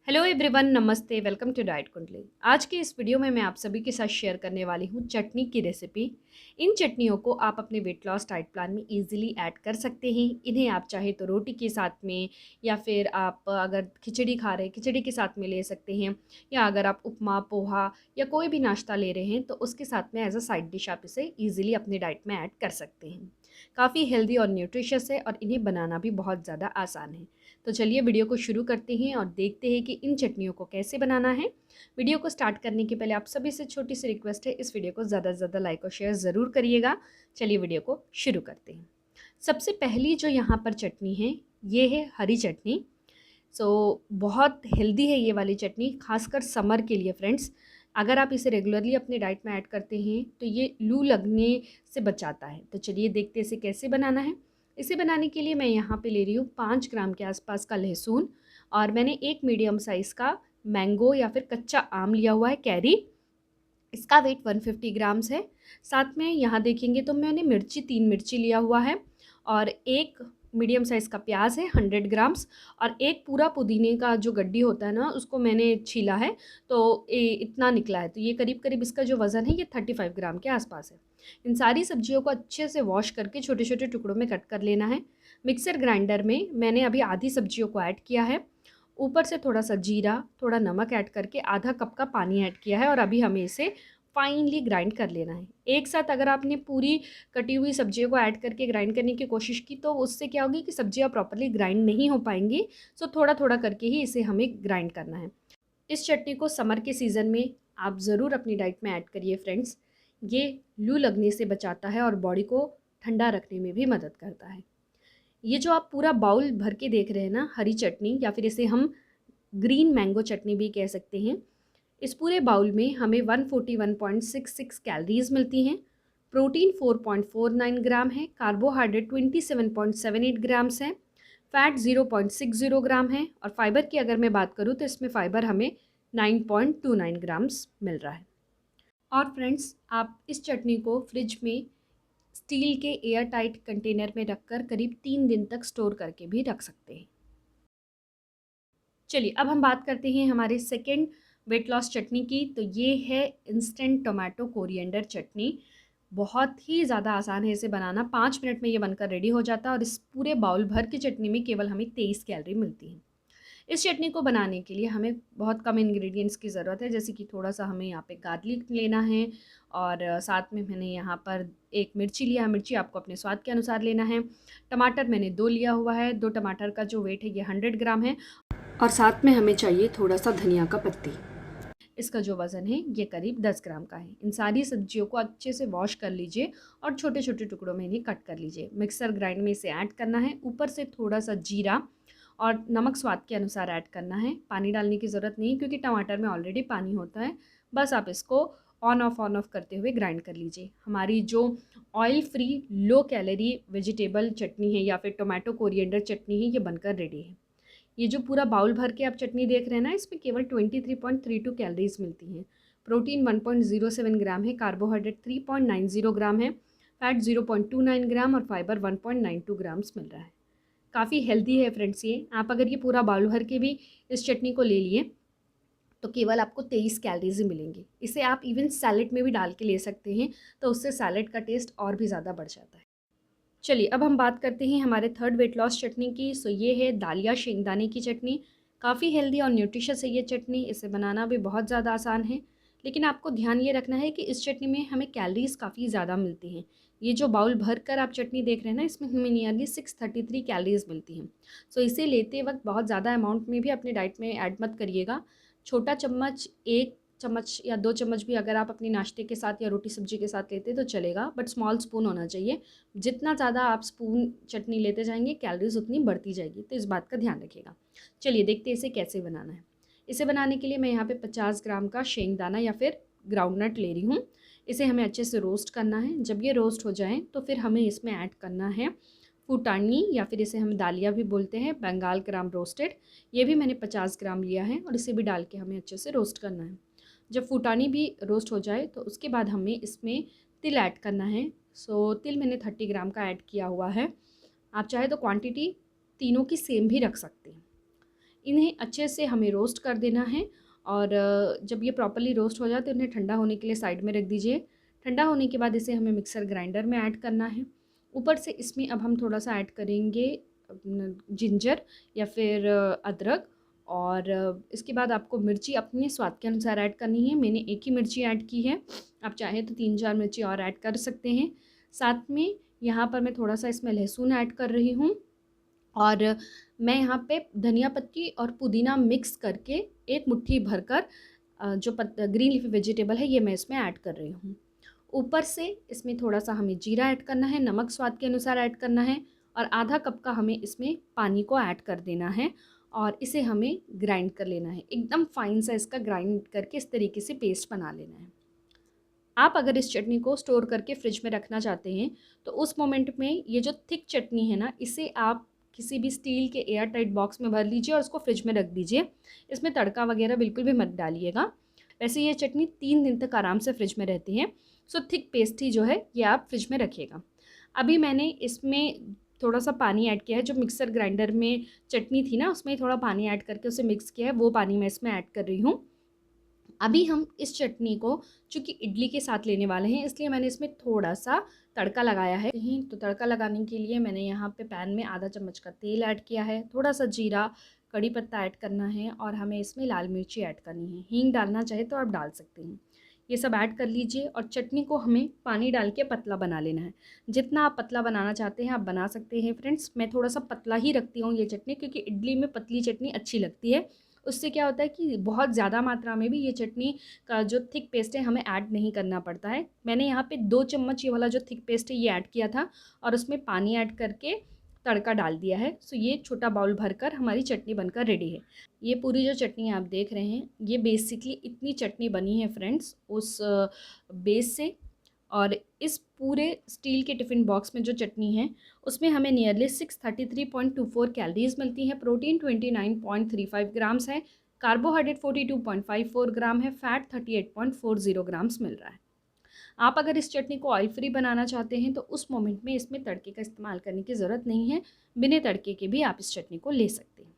Hello everyone, नमस्ते। Welcome to diet कुंडली। आज के इस वीडियो में मैं आप सभी के साथ शेयर करने वाली हूँ चटनी की रेसिपी। इन चटनियों को आप अपने वेट लॉस डाइट प्लान में इजीली ऐड कर सकते हैं। इन्हें आप चाहे तो रोटी के साथ में, या फिर आप अगर खिचड़ी खा रहे हैं खिचड़ी के साथ में ले सकते हैं, या अगर आप उपमा, पोहा या कोई भी नाश्ता ले रहे हैं तो उसके साथ में एज अ साइड डिश आप इसे ईजिली अपने डाइट में ऐड कर सकते हैं। काफ़ी हेल्दी और न्यूट्रिशियस है और इन्हें बनाना भी बहुत ज़्यादा आसान है। तो चलिए वीडियो को शुरू करते हैं और देखते हैं कि इन चटनियों को कैसे बनाना है। वीडियो को स्टार्ट करने के पहले आप सभी से छोटी सी रिक्वेस्ट है, इस वीडियो को ज़्यादा से ज़्यादा लाइक और शेयर ज़रूर करिएगा। चलिए वीडियो को शुरू करते हैं। सबसे पहली जो यहाँ पर चटनी है, ये है हरी चटनी। बहुत हेल्दी है ये वाली चटनी, खासकर समर के लिए फ्रेंड्स। अगर आप इसे रेगुलरली अपने डाइट में ऐड करते हैं तो ये लू लगने से बचाता है। तो चलिए देखते हैं इसे कैसे बनाना है। इसे बनाने के लिए मैं यहाँ पे ले रही हूँ 5 ग्राम के आसपास का लहसुन, और मैंने एक मीडियम साइज़ का मैंगो या फिर कच्चा आम लिया हुआ है, कैरी। इसका वेट 150 ग्राम्स है। साथ में यहाँ देखेंगे तो मैंने मिर्ची 3 मिर्ची लिया हुआ है, और एक मीडियम साइज़ का प्याज है 100 ग्राम्स, और एक पूरा पुदीने का जो गड्डी होता है ना, उसको मैंने छीला है। तो इतना निकला है, तो ये करीब करीब इसका जो वज़न है ये 35 ग्राम के आसपास है। इन सारी सब्जियों को अच्छे से वॉश करके छोटे छोटे टुकड़ों में कट कर लेना है। मिक्सर ग्राइंडर में मैंने अभी आधी सब्जियों को ऐड किया है। ऊपर से थोड़ा सा जीरा, थोड़ा नमक ऐड करके आधा कप का पानी ऐड किया है, और अभी हमें इसे फाइनली ग्राइंड कर लेना है। एक साथ अगर आपने पूरी कटी हुई सब्जियों को ऐड करके ग्राइंड करने की कोशिश की तो उससे क्या होगी कि सब्जियां प्रॉपर्ली ग्राइंड नहीं हो पाएंगी। थोड़ा थोड़ा करके ही इसे हमें ग्राइंड करना है। इस चटनी को समर के सीज़न में आप ज़रूर अपनी डाइट में ऐड करिए फ्रेंड्स। ये लू लगने से बचाता है और बॉडी को ठंडा रखने में भी मदद करता है। ये जो आप पूरा बाउल भर के देख रहे हैं ना, हरी चटनी, या फिर इसे हम ग्रीन मैंगो चटनी भी कह सकते हैं। इस पूरे बाउल में हमें 141.66 कैलोरीज मिलती हैं। प्रोटीन 4.49 ग्राम है, कार्बोहाइड्रेट 27.78 ग्राम्स है, फैट 0.60 ग्राम है, और फाइबर की अगर मैं बात करूँ तो इसमें फ़ाइबर हमें 9.29 ग्राम्स मिल रहा है। और फ्रेंड्स, आप इस चटनी को फ्रिज में स्टील के एयर टाइट कंटेनर में रखकर करीब 3 दिन तक स्टोर करके भी रख सकते हैं। चलिए अब हम बात करते हैं हमारे सेकेंड वेट लॉस चटनी की। तो ये है इंस्टेंट टोमेटो कोरिएंडर चटनी। बहुत ही ज़्यादा आसान है इसे बनाना, 5 मिनट में ये बनकर रेडी हो जाता है, और इस पूरे बाउल भर की चटनी में केवल हमें 23 कैलोरी मिलती है। इस चटनी को बनाने के लिए हमें बहुत कम इंग्रेडिएंट्स की ज़रूरत है, जैसे कि थोड़ा सा हमें यहाँ पे गार्लिक लेना है, और साथ में मैंने यहाँ पर एक मिर्ची लिया है। मिर्ची आपको अपने स्वाद के अनुसार लेना है। टमाटर मैंने 2 लिया हुआ है। 2 टमाटर का जो वेट है ये 100 ग्राम है, और साथ में हमें चाहिए थोड़ा सा धनिया का पत्ती। इसका जो वज़न है ये करीब 10 ग्राम का है। इन सारी सब्जियों को अच्छे से वॉश कर लीजिए और छोटे छोटे टुकड़ों में इन्हें कट कर लीजिए। मिक्सर ग्राइंड में इसे ऐड करना है। ऊपर से थोड़ा सा जीरा और नमक स्वाद के अनुसार ऐड करना है। पानी डालने की ज़रूरत नहीं, क्योंकि टमाटर में ऑलरेडी पानी होता है। बस आप इसको ऑन ऑफ करते हुए ग्राइंड कर लीजिए। हमारी जो oil free low calorie vegetable chutney है, या फिर टोमेटो कोरिएंडर चटनी है, ये बनकर रेडी है। ये जो पूरा बाउल भर के आप चटनी देख रहे हैं ना, इसमें केवल 23.32 कैलोरीज मिलती हैं। प्रोटीन 1.07 ग्राम है, कार्बोहाइड्रेट 3.90 ग्राम है, फैट 0.29 ग्राम, और फाइबर 1.92 ग्राम्स मिल रहा है। काफ़ी हेल्दी है फ्रेंड्स ये। आप अगर ये पूरा बाउल भर के भी इस चटनी को ले लिए तो केवल आपको 23 कैलोरीज ही मिलेंगी। इसे आप इवन सैलेड में भी डाल के ले सकते हैं, तो उससे सैलेड का टेस्ट और भी ज़्यादा बढ़ जाता है। चलिए अब हम बात करते हैं हमारे थर्ड वेट लॉस चटनी की। ये है दालिया शेंगदाने की चटनी। काफ़ी हेल्दी और न्यूट्रिशियस है ये चटनी। इसे बनाना भी बहुत ज़्यादा आसान है, लेकिन आपको ध्यान ये रखना है कि इस चटनी में हमें कैलोरीज काफ़ी ज़्यादा मिलती हैं। ये जो बाउल भर कर आप चटनी देख रहे हैं ना, इसमें हमें नियरली 633 कैलोरीज मिलती हैं। इसे लेते वक्त बहुत ज़्यादा अमाउंट में भी अपने डाइट में ऐड मत करिएगा। छोटा चम्मच, 1 चम्मच या 2 चम्मच भी अगर आप अपने नाश्ते के साथ या रोटी सब्जी के साथ लेते तो चलेगा, बट स्मॉल स्पून होना चाहिए। जितना ज़्यादा आप स्पून चटनी लेते जाएंगे कैलोरीज उतनी बढ़ती जाएगी, तो इस बात का ध्यान रखिएगा। चलिए देखते हैं इसे कैसे बनाना है। इसे बनाने के लिए मैं यहाँ पे 50 ग्राम का शेंगदाना या फिर ग्राउंडनट ले रही हूँ। इसे हमें अच्छे से रोस्ट करना है। जब ये रोस्ट हो जाए तो फिर हमें इसमें ऐड करना है फूटानी, या फिर इसे हम दालिया भी बोलते हैं, बंगाल ग्राम रोस्टेड। ये भी मैंने 50 ग्राम लिया है, और इसे भी डाल के हमें अच्छे से रोस्ट करना है। जब फूटानी भी रोस्ट हो जाए तो उसके बाद हमें इसमें तिल ऐड करना है। तिल मैंने 30 ग्राम का ऐड किया हुआ है। आप चाहे तो क्वांटिटी तीनों की सेम भी रख सकते हैं। इन्हें अच्छे से हमें रोस्ट कर देना है और जब ये प्रॉपर्ली रोस्ट हो जाए तो इन्हें ठंडा होने के लिए साइड में रख दीजिए। ठंडा होने के बाद इसे हमें मिक्सर ग्राइंडर में ऐड करना है। ऊपर से इसमें अब हम थोड़ा-सा ऐड करेंगे जिंजर या फिर अदरक और इसके बाद आपको मिर्ची अपने स्वाद के अनुसार ऐड करनी है। मैंने एक ही मिर्ची ऐड की है, आप चाहें तो 3-4 मिर्ची और ऐड कर सकते हैं। साथ में यहाँ पर मैं थोड़ा-सा इसमें लहसुन ऐड कर रही हूँ और मैं यहाँ पे धनिया पत्ती और पुदीना मिक्स करके एक मुट्ठी भरकर जो ग्रीन लीफी वेजिटेबल है ये मैं इसमें ऐड कर रही हूँ। ऊपर से इसमें थोड़ा-सा हमें जीरा ऐड करना है, नमक स्वाद के अनुसार ऐड करना है और आधा कप का हमें इसमें पानी को ऐड कर देना है और इसे हमें ग्राइंड कर लेना है। एकदम फाइन सा इसका ग्राइंड करके इस तरीके से पेस्ट बना लेना है। आप अगर इस चटनी को स्टोर करके फ्रिज में रखना चाहते हैं तो उस मोमेंट में ये जो थिक चटनी है ना, इसे आप किसी भी स्टील के एयर टाइट बॉक्स में भर लीजिए और उसको फ्रिज में रख दीजिए। इसमें तड़का वगैरह बिल्कुल भी मत डालिएगा। वैसे ये चटनी 3 दिन तक आराम से फ्रिज में रहती है। सो थिक पेस्ट ही जो है ये आप फ्रिज में रखिएगा। अभी मैंने इसमें थोड़ा-सा पानी ऐड किया है, जो मिक्सर ग्राइंडर में चटनी थी ना उसमें थोड़ा पानी ऐड करके उसे मिक्स किया है, वो पानी मैं इसमें ऐड कर रही हूँ। अभी हम इस चटनी को चूँकि इडली के साथ लेने वाले हैं इसलिए मैंने इसमें थोड़ा-सा तड़का लगाया है। तो तड़का लगाने के लिए मैंने यहाँ पे पैन में आधा चम्मच का तेल ऐड किया है, थोड़ा-सा जीरा, कड़ी पत्ता ऐड करना है और हमें इसमें लाल मिर्ची ऐड करनी है। हींग डालना चाहे तो आप डाल सकते हैं। ये सब ऐड कर लीजिए और चटनी को हमें पानी डाल के पतला बना लेना है। जितना आप पतला बनाना चाहते हैं आप बना सकते हैं फ्रेंड्स। मैं थोड़ा-सा पतला ही रखती हूँ ये चटनी क्योंकि इडली में पतली चटनी अच्छी लगती है। उससे क्या होता है कि बहुत ज़्यादा मात्रा में भी ये चटनी का जो थिक पेस्ट है हमें ऐड नहीं करना पड़ता है। मैंने यहाँ पे 2 चम्मच ये वाला जो थिक पेस्ट है ये ऐड किया था और उसमें पानी ऐड करके तड़का डाल दिया है। सो ये छोटा बाउल भरकर हमारी चटनी बनकर रेडी है। ये पूरी जो चटनी आप देख रहे हैं ये बेसिकली इतनी चटनी बनी है फ्रेंड्स उस बेस से और इस पूरे स्टील के टिफ़िन बॉक्स में जो चटनी है उसमें हमें नियरली 633.24 कैलोरीज़ मिलती हैं। प्रोटीन 29.35 ग्राम्स है, कार्बोहाइड्रेट 42.54 ग्राम है, फैट 38.40 ग्राम्स मिल रहा है। आप अगर इस चटनी को ऑयल फ्री बनाना चाहते हैं तो उस मोमेंट में इसमें तड़के का इस्तेमाल करने की ज़रूरत नहीं है, बिना तड़के के भी आप इस चटनी को ले सकते हैं।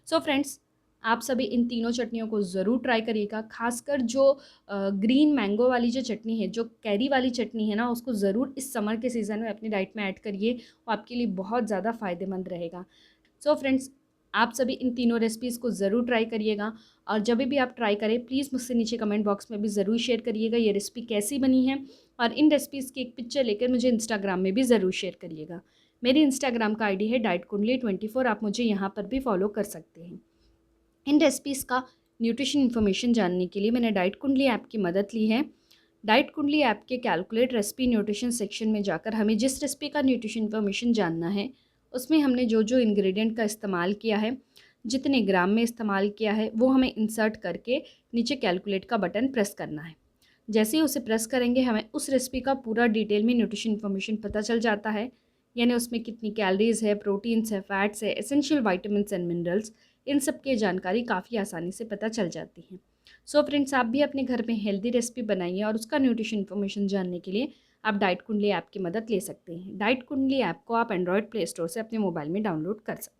सो फ्रेंड्स, आप सभी इन तीनों चटनियों को ज़रूर ट्राई करिएगा। ख़ासकर जो ग्रीन मैंगो वाली जो चटनी है, जो कैरी वाली चटनी है ना, उसको ज़रूर इस समर के सीज़न में अपनी डाइट में ऐड करिए। वो आपके लिए बहुत ज़्यादा फ़ायदेमंद रहेगा। सो फ्रेंड्स, आप सभी इन तीनों रेसिपीज़ को ज़रूर ट्राई करिएगा और जब भी आप ट्राई करें प्लीज़ मुझसे नीचे कमेंट बॉक्स में भी ज़रूर शेयर करिएगा ये रेसिपी कैसी बनी है और इन रेसिपीज़ की एक पिक्चर लेकर मुझे इंस्टाग्राम में भी ज़रूर शेयर करिएगा। मेरी इंस्टाग्राम का आईडी है डाइट कुंडली 24। आप मुझे यहाँ पर भी फॉलो कर सकते हैं। इन रेसिपीज़ का न्यूट्रिशन इन्फॉर्मेशन जानने के लिए मैंने डाइट कुंडली ऐप की मदद ली है। डाइट कुंडली ऐप के कैलकुलेट रेसिपी न्यूट्रिशन सेक्शन में जाकर हमें जिस रेसिपी का न्यूट्रिशन इन्फॉर्मेशन जानना है उसमें हमने जो जो इंग्रेडिएंट का इस्तेमाल किया है, जितने ग्राम में इस्तेमाल किया है, वो हमें इंसर्ट करके नीचे कैलकुलेट का बटन प्रेस करना है। जैसे ही उसे प्रेस करेंगे हमें उस रेसिपी का पूरा डिटेल में न्यूट्रिशन इन्फॉर्मेशन पता चल जाता है, यानी उसमें कितनी कैलोरीज़ है, प्रोटीन्स है, फैट्स है, एसेंशियल विटामिन्स एंड मिनरल्स, इन सब की जानकारी काफ़ी आसानी से पता चल जाती है। सो फ्रेंड्स, आप भी अपने घर में हेल्दी रेसिपी बनाइए और उसका न्यूट्रिशन इन्फॉर्मेशन जानने के लिए आप डाइट कुंडली ऐप की मदद ले सकते हैं। डाइट कुंडली ऐप को आप एंड्रॉयड प्ले स्टोर से अपने मोबाइल में डाउनलोड कर सकते हैं।